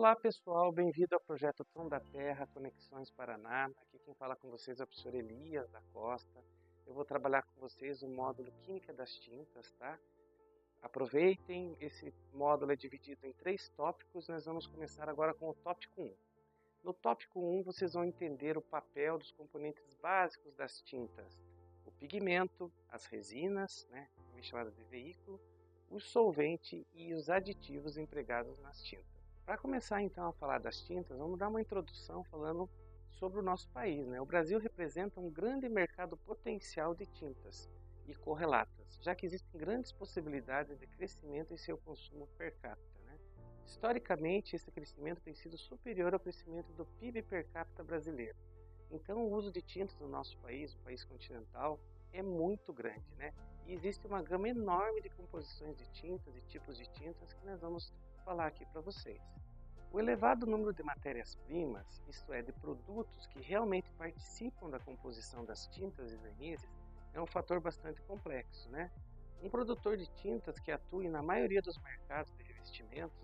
Olá pessoal, bem-vindo ao projeto Tom da Terra, Conexões Paraná. Aqui quem fala com vocês é o professor Elias da Costa. Eu vou trabalhar com vocês o módulo Química das Tintas, tá? Aproveitem, esse módulo é dividido em 3 tópicos, nós vamos começar agora com o tópico 1. No tópico 1 vocês vão entender o papel dos componentes básicos das tintas, o pigmento, as resinas, também chamadas de veículo, o solvente e os aditivos empregados nas tintas. Para começar então a falar das tintas, vamos dar uma introdução falando sobre o nosso país. O Brasil representa um grande mercado potencial de tintas e correlatas, já que existem grandes possibilidades de crescimento em seu consumo per capita. Historicamente, esse crescimento tem sido superior ao crescimento do PIB per capita brasileiro. Então, o uso de tintas no nosso país, o país continental, é muito grande, E existe uma gama enorme de composições de tintas e tipos de tintas que nós vamos falar aqui para vocês. O elevado número de matérias-primas, isto é, de produtos que realmente participam da composição das tintas e vernizes, é um fator bastante complexo, Um produtor de tintas que atue na maioria dos mercados de revestimentos,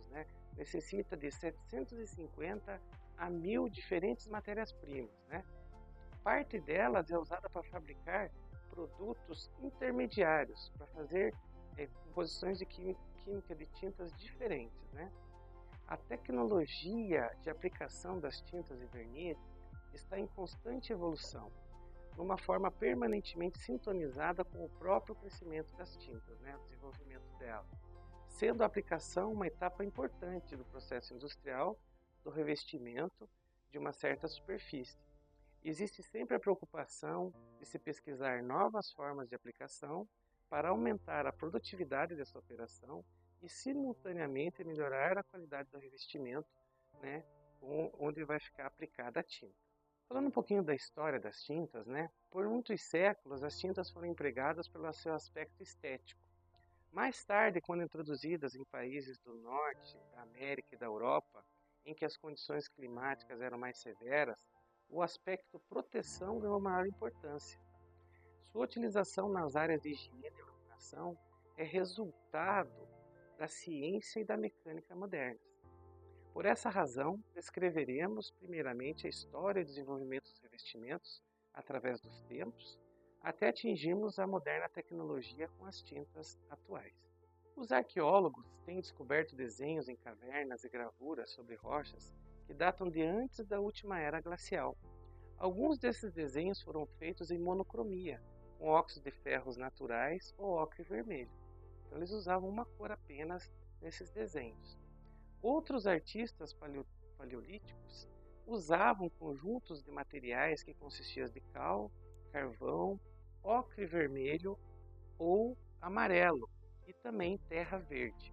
necessita de 750 a 1000 diferentes matérias-primas, Parte delas é usada para fabricar produtos intermediários, para fazer composições de química de tintas diferentes, A tecnologia de aplicação das tintas e vernizes está em constante evolução, numa forma permanentemente sintonizada com o próprio crescimento das tintas, o desenvolvimento dela, sendo a aplicação uma etapa importante do processo industrial do revestimento de uma certa superfície. Existe sempre a preocupação de se pesquisar novas formas de aplicação para aumentar a produtividade dessa operação e simultaneamente melhorar a qualidade do revestimento, onde vai ficar aplicada a tinta. Falando um pouquinho da história das tintas, por muitos séculos as tintas foram empregadas pelo seu aspecto estético. Mais tarde, quando introduzidas em países do norte, da América e da Europa, em que as condições climáticas eram mais severas, o aspecto proteção ganhou maior importância. Sua utilização nas áreas de higiene e iluminação é resultado da ciência e da mecânica modernas. Por essa razão, descreveremos primeiramente a história e o desenvolvimento dos revestimentos através dos tempos, até atingirmos a moderna tecnologia com as tintas atuais. Os arqueólogos têm descoberto desenhos em cavernas e gravuras sobre rochas que datam de antes da última era glacial. Alguns desses desenhos foram feitos em monocromia, com óxido de ferros naturais ou ocre vermelho. Então eles usavam uma cor apenas nesses desenhos. Outros artistas paleolíticos usavam conjuntos de materiais que consistiam de cal, carvão, ocre vermelho ou amarelo e também terra verde.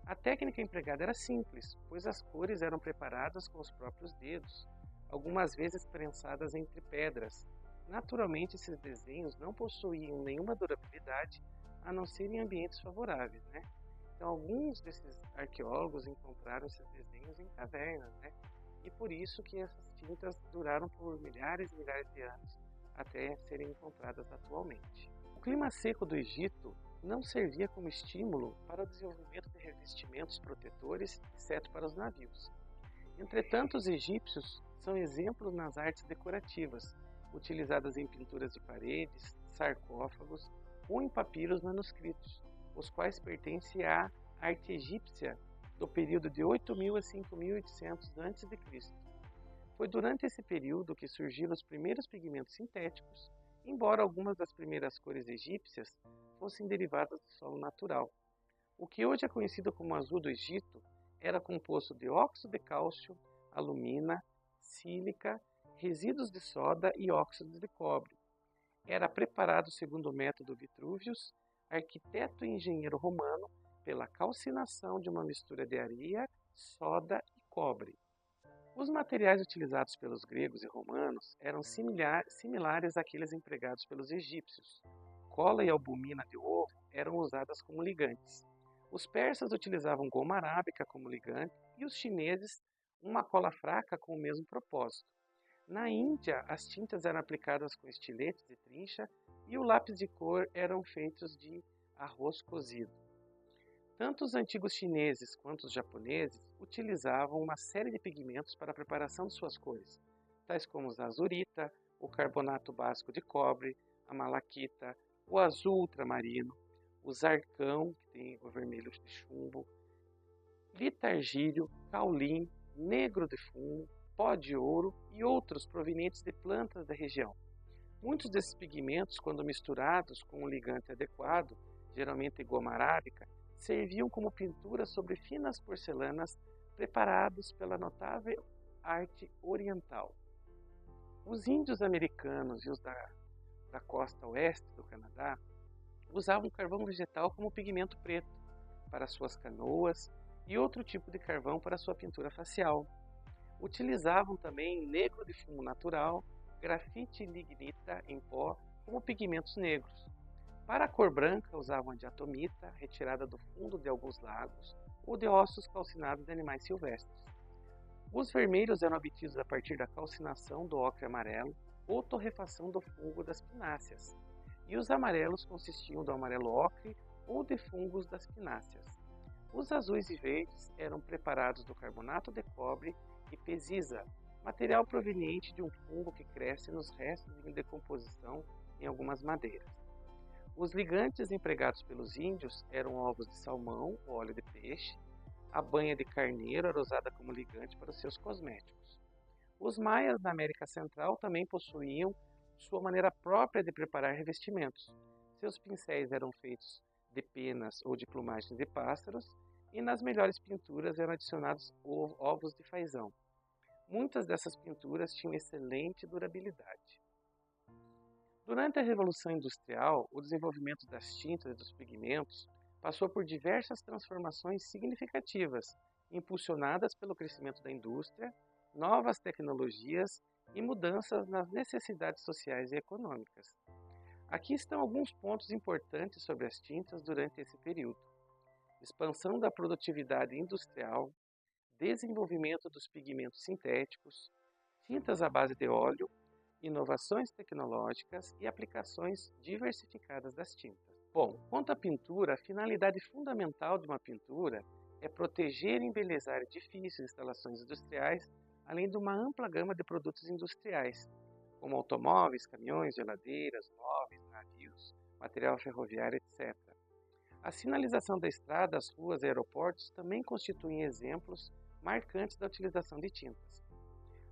A técnica empregada era simples, pois as cores eram preparadas com os próprios dedos, algumas vezes prensadas entre pedras. Naturalmente, esses desenhos não possuíam nenhuma durabilidade, a não ser em ambientes favoráveis, Então, alguns desses arqueólogos encontraram esses desenhos em cavernas, E por isso que essas tintas duraram por milhares e milhares de anos até serem encontradas atualmente. O clima seco do Egito não servia como estímulo para o desenvolvimento de revestimentos protetores, exceto para os navios. Entretanto, os egípcios são exemplos nas artes decorativas, utilizadas em pinturas de paredes, sarcófagos ou em papiros manuscritos, os quais pertencem à arte egípcia do período de 8.000 a 5.800 a.C. Foi durante esse período que surgiram os primeiros pigmentos sintéticos, embora algumas das primeiras cores egípcias fossem derivadas do solo natural. O que hoje é conhecido como azul do Egito era composto de óxido de cálcio, alumina, sílica, resíduos de soda e óxidos de cobre. Era preparado segundo o método Vitruvius, arquiteto e engenheiro romano, pela calcinação de uma mistura de areia, soda e cobre. Os materiais utilizados pelos gregos e romanos eram similares àqueles empregados pelos egípcios. Cola e albumina de ovo eram usadas como ligantes. Os persas utilizavam goma arábica como ligante e os chineses uma cola fraca com o mesmo propósito. Na Índia, as tintas eram aplicadas com estiletes de trincha e o lápis de cor eram feitos de arroz cozido. Tanto os antigos chineses quanto os japoneses utilizavam uma série de pigmentos para a preparação de suas cores, tais como a azurita, o carbonato básico de cobre, a malaquita, o azul ultramarino, o zarcão, que tem o vermelho de chumbo, litargílio, caulim, negro de fumo, pó de ouro e outros provenientes de plantas da região. Muitos desses pigmentos, quando misturados com um ligante adequado, geralmente goma arábica, serviam como pintura sobre finas porcelanas preparados pela notável arte oriental. Os índios americanos e os da costa oeste do Canadá usavam carvão vegetal como pigmento preto para suas canoas e outro tipo de carvão para sua pintura facial. Utilizavam também negro de fumo natural, grafite e lignita em pó como pigmentos negros. Para a cor branca, usavam a diatomita, retirada do fundo de alguns lagos, ou de ossos calcinados de animais silvestres. Os vermelhos eram obtidos a partir da calcinação do ocre amarelo ou torrefação do fungo das pináceas, e os amarelos consistiam do amarelo ocre ou de fungos das pináceas. Os azuis e verdes eram preparados do carbonato de cobre e pezisa, material proveniente de um fungo que cresce nos restos de decomposição em algumas madeiras. Os ligantes empregados pelos índios eram ovos de salmão, óleo de peixe, a banha de carneiro era usada como ligante para os seus cosméticos. Os maias na América Central também possuíam sua maneira própria de preparar revestimentos. Seus pincéis eram feitos de penas ou de plumagens de pássaros, e nas melhores pinturas eram adicionados ovos de fazão. Muitas dessas pinturas tinham excelente durabilidade. Durante a Revolução Industrial, o desenvolvimento das tintas e dos pigmentos passou por diversas transformações significativas, impulsionadas pelo crescimento da indústria, novas tecnologias e mudanças nas necessidades sociais e econômicas. Aqui estão alguns pontos importantes sobre as tintas durante esse período: expansão da produtividade industrial, desenvolvimento dos pigmentos sintéticos, tintas à base de óleo, inovações tecnológicas e aplicações diversificadas das tintas. Bom, quanto à pintura, a finalidade fundamental de uma pintura é proteger e embelezar edifícios e instalações industriais, além de uma ampla gama de produtos industriais, como automóveis, caminhões, geladeiras, móveis, navios, material ferroviário, etc. A sinalização da estrada, as ruas e aeroportos também constituem exemplos marcantes da utilização de tintas.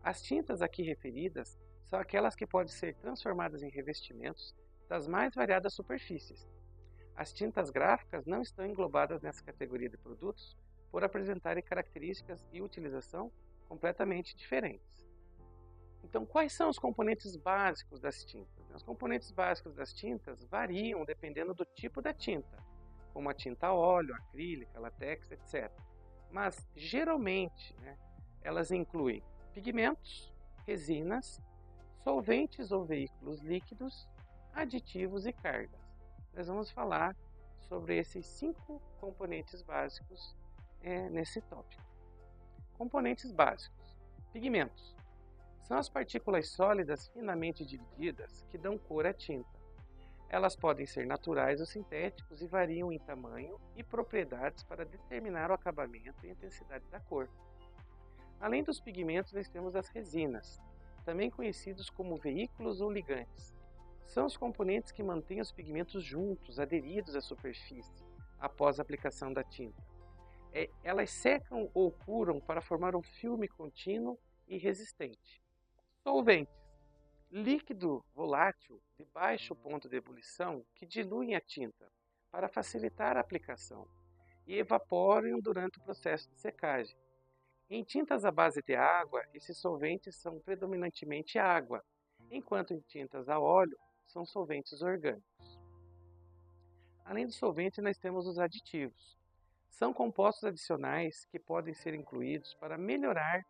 As tintas aqui referidas são aquelas que podem ser transformadas em revestimentos das mais variadas superfícies. As tintas gráficas não estão englobadas nessa categoria de produtos por apresentarem características e utilização completamente diferentes. Então, quais são os componentes básicos das tintas? Os componentes básicos das tintas variam dependendo do tipo da tinta, como a tinta a óleo, acrílica, látex, etc. Mas, geralmente, elas incluem pigmentos, resinas, solventes ou veículos líquidos, aditivos e cargas. Nós vamos falar sobre esses 5 componentes básicos nesse tópico. Componentes básicos. Pigmentos. São as partículas sólidas finamente divididas que dão cor à tinta. Elas podem ser naturais ou sintéticos e variam em tamanho e propriedades para determinar o acabamento e intensidade da cor. Além dos pigmentos, nós temos as resinas, também conhecidos como veículos ou ligantes. São os componentes que mantêm os pigmentos juntos, aderidos à superfície, após a aplicação da tinta. Elas secam ou curam para formar um filme contínuo e resistente. Solventes. Líquido volátil de baixo ponto de ebulição que diluem a tinta para facilitar a aplicação e evaporam durante o processo de secagem. Em tintas à base de água, esses solventes são predominantemente água, enquanto em tintas a óleo são solventes orgânicos. Além do solvente, nós temos os aditivos. São compostos adicionais que podem ser incluídos para melhorar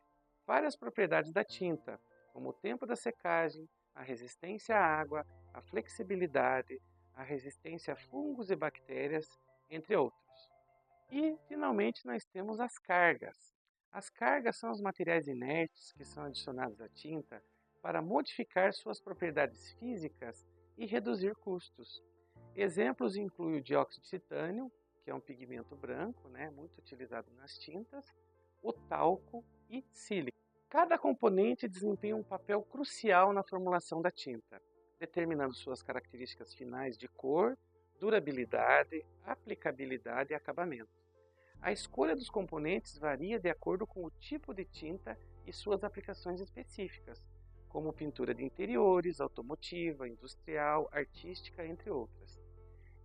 várias propriedades da tinta, como o tempo da secagem, a resistência à água, a flexibilidade, a resistência a fungos e bactérias, entre outros. E, finalmente, nós temos as cargas. As cargas são os materiais inertes que são adicionados à tinta para modificar suas propriedades físicas e reduzir custos. Exemplos incluem o dióxido de titânio, que é um pigmento branco, né, muito utilizado nas tintas, o talco e sílica. Cada componente desempenha um papel crucial na formulação da tinta, determinando suas características finais de cor, durabilidade, aplicabilidade e acabamento. A escolha dos componentes varia de acordo com o tipo de tinta e suas aplicações específicas, como pintura de interiores, automotiva, industrial, artística, entre outras.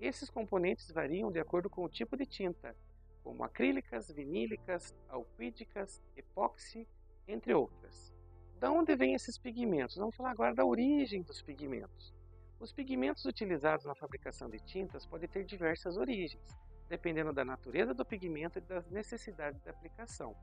Esses componentes variam de acordo com o tipo de tinta, como acrílicas, vinílicas, alquídicas, epóxi, entre outras. Da onde vêm esses pigmentos? Vamos falar agora da origem dos pigmentos. Os pigmentos utilizados na fabricação de tintas podem ter diversas origens, dependendo da natureza do pigmento e das necessidades da aplicação.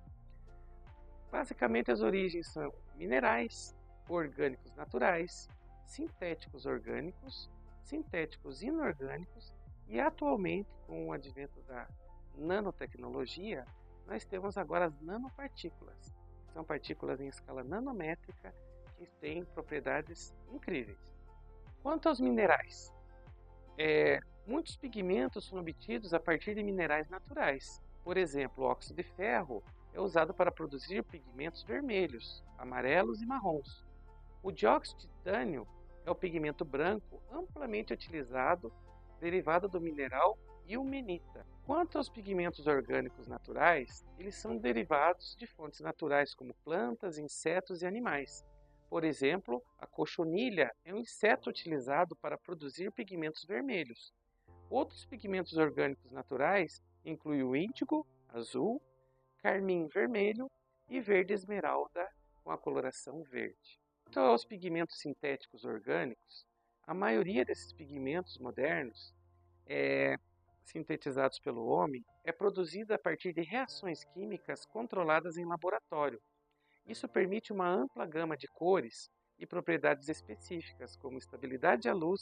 Basicamente, as origens são minerais, orgânicos naturais, sintéticos orgânicos, sintéticos inorgânicos e atualmente, com o advento da nanotecnologia, nós temos agora as nanopartículas. São partículas em escala nanométrica que têm propriedades incríveis. Quanto aos minerais, muitos pigmentos são obtidos a partir de minerais naturais. Por exemplo, o óxido de ferro é usado para produzir pigmentos vermelhos, amarelos e marrons. O dióxido de titânio é o pigmento branco amplamente utilizado, derivado do mineral ilmenita. Quanto aos pigmentos orgânicos naturais, eles são derivados de fontes naturais como plantas, insetos e animais. Por exemplo, a cochonilha é um inseto utilizado para produzir pigmentos vermelhos. Outros pigmentos orgânicos naturais incluem o índigo, azul, carmim vermelho e verde esmeralda com a coloração verde. Quanto aos pigmentos sintéticos orgânicos, a maioria desses pigmentos modernos, sintetizados pelo homem, é produzida a partir de reações químicas controladas em laboratório. Isso permite uma ampla gama de cores e propriedades específicas, como estabilidade à luz,